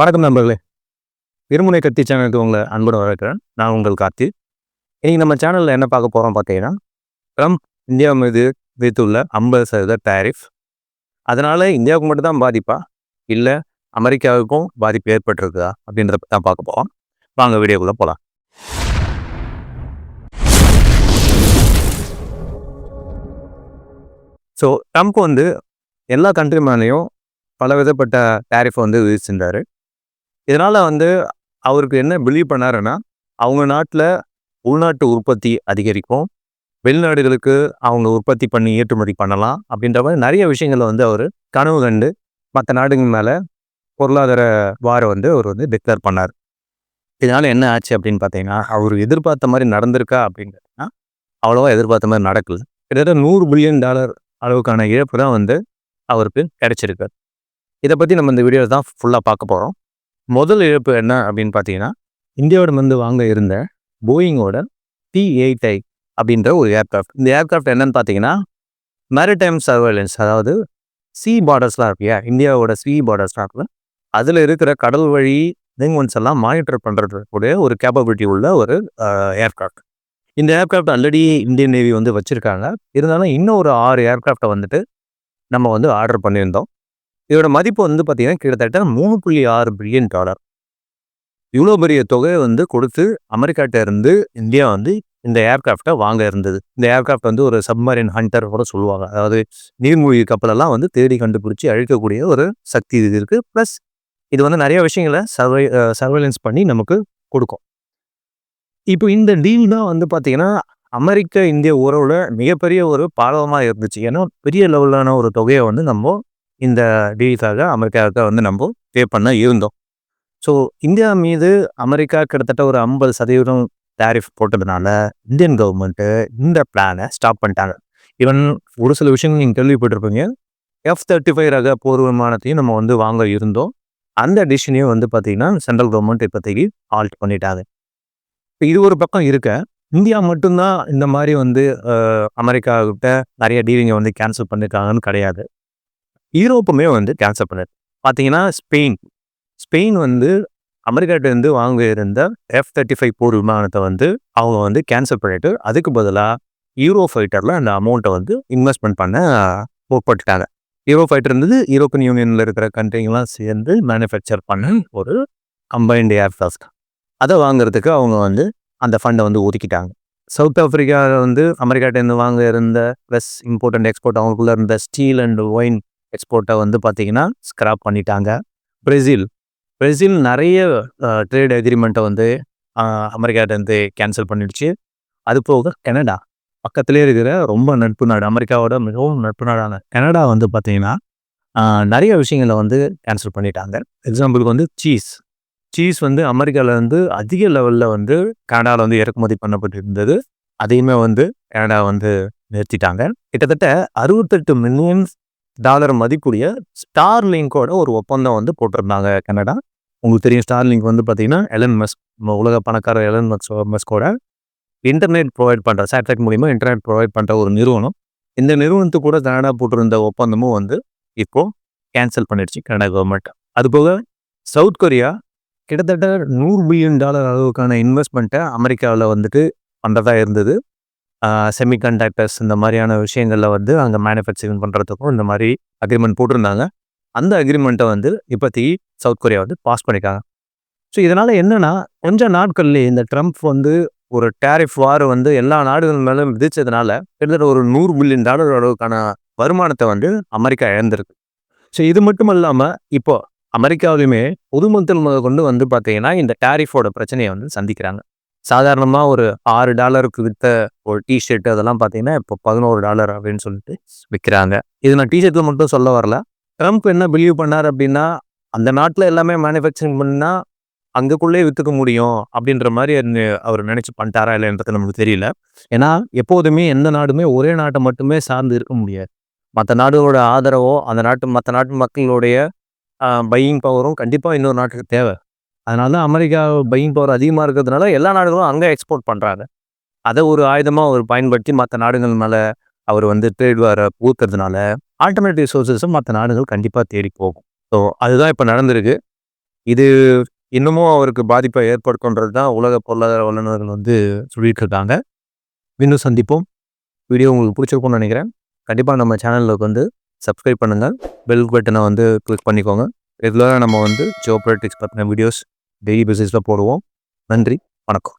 வணக்கம் நண்பர்களே. இருமுனை கத்தி சேனலுக்கு உங்களை அன்புடன் வரவேற்கிறேன். நான் உங்கள் கார்த்தி. இன்னைக்கு நம்ம சேனலில் என்ன பார்க்க போகிறோம் பார்த்தீங்கன்னா, ட்ரம்ப் இந்தியா மீது விதித்துள்ள 50% டாரிஃப். அதனால் இந்தியாவுக்கு மட்டும் தான் பாதிப்பா, இல்லை அமெரிக்காவுக்கும் பாதிப்பு ஏற்பட்டிருக்குதா அப்படின்றத தான் பார்க்க போகிறோம். வாங்க வீடியோக்குள்ளே போகலாம். ஸோ ட்ரம்ப் எல்லா கண்ட்ரி மேலேயும் பல விதப்பட்ட டாரிஃபை விதிச்சிருந்தார். இதனால் அவருக்கு என்ன பிலீவ் பண்ணாருன்னா, அவங்க நாட்டில் உள்நாட்டு உற்பத்தி அதிகரிக்கும், வெளிநாடுகளுக்கு அவங்க உற்பத்தி பண்ணி ஏற்றுமதி பண்ணலாம் அப்படின்ற மாதிரி நிறைய விஷயங்களை அவர் கனவு கண்டு மற்ற நாடுகள் மேலே பொருளாதார வாரை அவர் டிக்ளேர் பண்ணார். இதனால் என்ன ஆச்சு அப்படின்னு பார்த்தீங்கன்னா, அவர் எதிர்பார்த்த மாதிரி நடந்திருக்கா அப்படிங்கிறதுனா அவ்வளோவா எதிர்பார்த்த மாதிரி நடக்கல. கிட்டத்தட்ட $100 பில்லியன் அளவுக்கான இழப்பு தான் அவருக்கு கிடைச்சிருக்கு. இதை பற்றி நம்ம இந்த வீடியோவில் தான் ஃபுல்லாக பார்க்க போகிறோம். முதல் இழப்பு என்ன அப்படின்னு பார்த்தீங்கன்னா, இந்தியாவோட வாங்க இருந்த போயிங்கோட P-8I அப்படின்ற ஒரு ஏர்க்ராஃப்ட். இந்த ஏர்க்ராஃப்ட் என்னன்னு பார்த்தீங்கன்னா, மேரிடைம் சர்வேலன்ஸ், அதாவது சி பார்டர்ஸ்லாம் இருக்கியா, இந்தியாவோட சி பார்டர்ஸ்லாம் இருக்குல்ல, அதில் இருக்கிற கடல் வழி லிங்க்ஸ் எல்லாம் மானிட்டர் பண்ணுறதுக்கூடிய ஒரு கேப்பபிலிட்டி உள்ள ஒரு ஏர்க்ராஃப்ட். இந்த ஏர்க்ராஃப்ட் ஆல்ரெடி இந்தியன் நேவி வச்சுருக்காங்க. இருந்தாலும் இன்னும் ஒரு 6 ஏர்க்ராஃப்டை நம்ம ஆர்டர் பண்ணியிருந்தோம். இதோட மதிப்பு பார்த்தீங்கன்னா கிட்டத்தட்ட $3.6 பில்லியன். இவ்வளோ பெரிய தொகையை கொடுத்து அமெரிக்காட்ட இருந்து இந்தியா இந்த ஏர்க்ராஃப்டை வாங்க இருந்தது. இந்த ஏர்க்ராஃப்ட் ஒரு சப்மரீன் ஹண்டர் கூட சொல்லுவாங்க. அதாவது நீர்மூழ்கி கப்பலெல்லாம் தேடி கண்டுபிடிச்சி அழிக்கக்கூடிய ஒரு சக்தி இது இருக்குது. ப்ளஸ் இது நிறைய விஷயங்களை சர்வைலன்ஸ் பண்ணி நமக்கு கொடுக்கும். இப்போ இந்த டீல் தான் பார்த்தீங்கன்னா அமெரிக்கா இந்திய உறவில் மிகப்பெரிய ஒரு பாலமாக இருந்துச்சு. ஏன்னா பெரிய லெவலான ஒரு தொகையை நம்ம இந்த டீலுக்காக அமெரிக்காவுக்கு நம்ம பே பண்ண இருந்தோம். ஸோ இந்தியா மீது அமெரிக்கா கிட்டத்தட்ட ஒரு 50% டாரிஃப் போட்டதுனால இந்தியன் கவர்மெண்ட்டு இந்த பிளானை ஸ்டாப் பண்ணிட்டாங்க. ஈவன் ஒரு சில விஷயங்கள் நீங்கள் கேள்விப்பட்டிருப்பீங்க. F-35 ரக போர் விமானத்தையும் நம்ம வாங்க இருந்தோம். அந்த டிசிஷனையும் பார்த்தீங்கன்னா சென்ட்ரல் கவர்மெண்ட் இப்போதைக்கு ஆல்ட் பண்ணிட்டாங்க. இப்போ இது ஒரு பக்கம் இருக்க, இந்தியா மட்டும்தான் இந்த மாதிரி அமெரிக்காக்கிட்ட நிறைய டீலிங்கை கேன்சல் பண்ணியிருக்காங்கன்னு கிடையாது. யூரோப்புமே கேன்சல் பண்ணது. பார்த்தீங்கன்னா ஸ்பெயின் அமெரிக்காட்டிலேருந்து வாங்க இருந்த F-35 போர் விமானத்தை அவங்க கேன்சல் பண்ணிட்டு அதுக்கு பதிலாக யூரோ ஃபைட்டரில் அந்த அமௌண்ட்டை இன்வெஸ்ட்மெண்ட் பண்ண முற்பட்டுட்டாங்க. யூரோ ஃபைட்டர் யூரோப்பியன் யூனியனில் இருக்கிற கண்ட்ரிங்கெலாம் சேர்ந்து மேனுஃபேக்சர் பண்ண ஒரு கம்பைன்டு ஏர்க்ராஃப்ட். அதை வாங்குறதுக்கு அவங்க அந்த ஃபண்டை ஒதுக்கிட்டாங்க. சவுத் ஆஃப்ரிக்காவில் அமெரிக்காட்டேருந்து வாங்க இருந்த ப்ளஸ் இம்போர்ட் அண்ட் எக்ஸ்போர்ட் அவங்களுக்குள்ள இருந்த ஸ்டீல் அண்ட் ஒயின் எக்ஸ்போர்ட்டை பார்த்தீங்கன்னா ஸ்கிராப் பண்ணிட்டாங்க. பிரேசில் நிறைய ட்ரேட் அக்ரிமெண்ட்டை அமெரிக்காட்டேருந்து கேன்சல் பண்ணிடுச்சு. அது போக கனடா பக்கத்துலேயே இருக்கிற ரொம்ப நட்பு நாடு, அமெரிக்காவோட மிகவும் நட்பு நாடான கனடா பார்த்தீங்கன்னா நிறைய விஷயங்களை கேன்சல் பண்ணிட்டாங்க. எக்ஸாம்பிளுக்கு சீஸ் அமெரிக்காவில் அதிக லெவலில் கனடாவில் இறக்குமதி பண்ணப்பட்டு இருந்தது. அதையுமே கனடா நிறுத்திட்டாங்க. கிட்டத்தட்ட $68 மில்லியன் மதிப்புடைய ஸ்டார்லிங்கோட ஒரு ஒப்பந்தம் போட்டிருந்தாங்க கனடா. உங்களுக்கு தெரியும், ஸ்டார்லிங்க் பார்த்தீங்கன்னா எலன் மஸ்க், உலக பணக்கார எலன் மஸ்கோட இன்டர்நெட் ப்ரொவைட் பண்ணுற, சேட்டலைட் மூலிமா இன்டர்நெட் ப்ரொவைட் பண்ணுற ஒரு நிறுவனம். இந்த நிறுவனத்துக்கு கூட கனடா போட்டிருந்த ஒப்பந்தமும் இப்போது கேன்சல் பண்ணிடுச்சு கனடா கவர்மெண்ட். அதுபோக சவுத் கொரியா கிட்டத்தட்ட $100 பில்லியன் அளவுக்கான இன்வெஸ்ட்மெண்ட்டை அமெரிக்காவில் பண்ணுறதா இருந்தது. செமிகண்டக்டர்ஸ் இந்த மாதிரியான விஷயங்களில் அங்கே மேனுஃபேக்சரிங் பண்ணுறதுக்கும் இந்த மாதிரி அக்ரிமெண்ட் போட்டிருந்தாங்க. அந்த அக்ரிமெண்ட்டை இப்போதைக்கு சவுத் கொரியா பாஸ் பண்ணிட்டாங்க. ஸோ இதனால் என்னென்னா, கொஞ்சம் நாட்கள்லேயே இந்த ட்ரம்ப் ஒரு டாரிஃப் வார் எல்லா நாடுகள் மேலும் விதித்ததுனால கிட்டத்தட்ட ஒரு $100 பில்லியன் அளவுக்கான வருமானத்தை அமெரிக்கா இழந்திருக்கு. ஸோ இது மட்டும் இல்லாமல் இப்போ அமெரிக்காவிலுமே பொதுமக்கள் கொண்டு பார்த்தீங்கன்னா இந்த டாரிஃபோட பிரச்சனையை சந்திக்கிறாங்க. சாதாரணமாக ஒரு $6 விற்ற ஒரு டிஷர்ட் அதெல்லாம் பார்த்தீங்கன்னா இப்போ $11 அப்படின்னு சொல்லிட்டு விற்கிறாங்க. இது நான் டிஷர்ட்டில் மட்டும் சொல்ல வரல. ட்ரம்ப் என்ன பிலீவ் பண்ணார் அப்படின்னா, அந்த நாட்டில் எல்லாமே மேனுஃபேக்சரிங் பண்ணால் அங்கேக்குள்ளே விற்றுக்க முடியும் அப்படின்ற மாதிரி அவர் நினச்சி பண்ணிட்டாரா இல்லைன்றது நமக்கு தெரியல. ஏன்னா எப்போதுமே எந்த நாடுமே ஒரே நாட்டை மட்டுமே சார்ந்து இருக்க முடியாது. மற்ற நாடுகளோட ஆதரவோ மற்ற நாட்டு மக்களுடைய பையிங் பவரும் கண்டிப்பாக இன்னொரு நாட்டுக்கு தேவை. அதனால தான் அமெரிக்கா பையிங் பவர் அதிகமாக இருக்கிறதுனால எல்லா நாடுகளும் அங்கே எக்ஸ்போர்ட் பண்ணுறாங்க. அதை ஒரு ஆயுதமாக அவர் பயன்படுத்தி மற்ற நாடுகள் மேலே அவர் ட்ரேட் வார ஊற்றுறதுனால ஆல்டர்னேட்டிவ் சோர்ஸஸும் மற்ற நாடுகள் கண்டிப்பாக தேடி போகும். ஸோ அதுதான் இப்போ நடந்திருக்கு. இது இன்னமும் அவருக்கு பாதிப்பை ஏற்படுத்துன்றது தான் உலக பொருளாதார வல்லுநர்கள் வந்து சொல்லிட்டு இருக்காங்க. மீண்டும் சந்திப்போம். வீடியோ உங்களுக்கு பிடிச்சிருக்கும்னு நினைக்கிறேன். கண்டிப்பாக நம்ம சேனலில் வந்து சப்ஸ்கிரைப் பண்ணுங்கள். பெல் பட்டனை வந்து கிளிக் பண்ணிக்கோங்க. ரெகுலராக நம்ம வந்து ஜியோபொலிட்டிக்ஸ் பற்றின வீடியோஸ் டெய்லி பேசிஸில் போடுவோம். நன்றி, வணக்கம்.